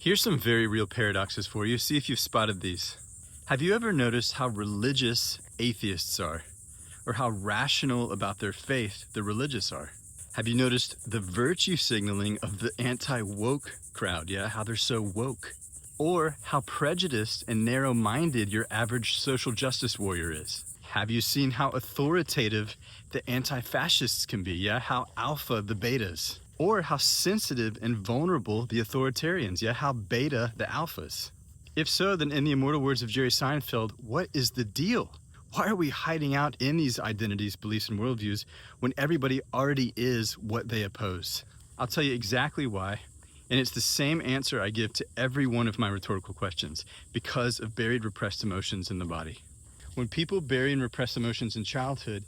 Here's some very real paradoxes for you. See if you've spotted these. Have you ever noticed how religious atheists are? Or how rational about their faith the religious are? Have you noticed the virtue signaling of the anti-woke crowd? Yeah, how they're so woke. Or how prejudiced and narrow-minded your average social justice warrior is? Have you seen how authoritative the anti-fascists can be? Yeah, how alpha the betas. Or how sensitive and vulnerable the authoritarians. Yeah, how beta the alphas. If so, then in the immortal words of Jerry Seinfeld, what is the deal? Why are we hiding out in these identities, beliefs, and worldviews when everybody already is what they oppose? I'll tell you exactly why, and it's the same answer I give to every one of my rhetorical questions: because of buried repressed emotions in the body. When people bury and repress emotions in childhood,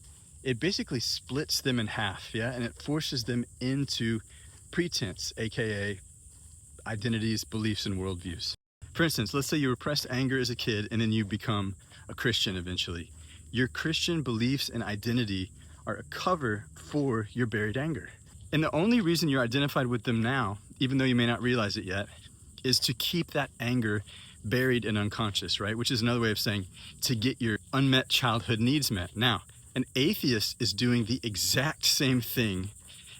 it basically splits them in half, yeah, and it forces them into pretense, aka identities, beliefs, and worldviews. For instance, let's say you repressed anger as a kid and then you become a Christian eventually. Your Christian beliefs and identity are a cover for your buried anger. And the only reason you're identified with them now, even though you may not realize it yet, is to keep that anger buried and unconscious, right? Which is another way of saying to get your unmet childhood needs met. Now, an atheist is doing the exact same thing,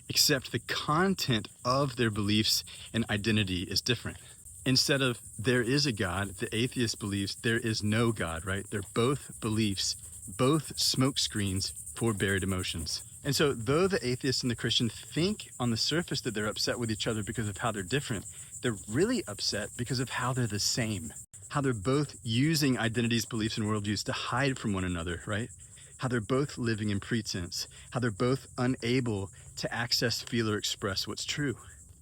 except the content of their beliefs and identity is different. Instead of there is a God, the atheist believes there is no God, right? They're both beliefs, both smoke screens for buried emotions. And so though the atheist and the Christian think on the surface that they're upset with each other because of how they're different, they're really upset because of how they're the same, how they're both using identities, beliefs, and worldviews to hide from one another, right? How they're both living in pretense, how they're both unable to access, feel, or express what's true.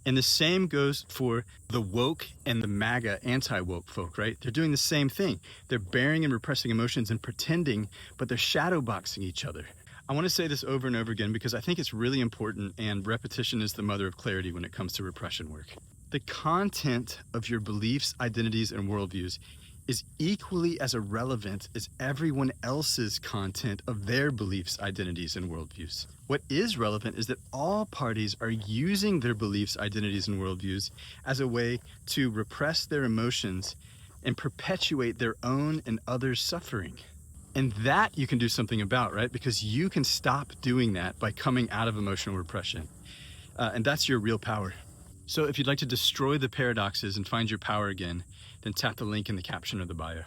And the same goes for the woke and the MAGA anti-woke folk, right? They're doing the same thing. They're bearing and repressing emotions and pretending, but they're shadow boxing each other. I want to say this over and over again because I think it's really important, and repetition is the mother of clarity when it comes to repression work. The content of your beliefs, identities, and worldviews is equally as irrelevant as everyone else's content of their beliefs, identities, and worldviews. What is relevant is that all parties are using their beliefs, identities, and worldviews as a way to repress their emotions and perpetuate their own and others' suffering. And that you can do something about, right? Because you can stop doing that by coming out of emotional repression. And that's your real power. So if you'd like to destroy the paradoxes and find your power again, then tap the link in the caption of the bio.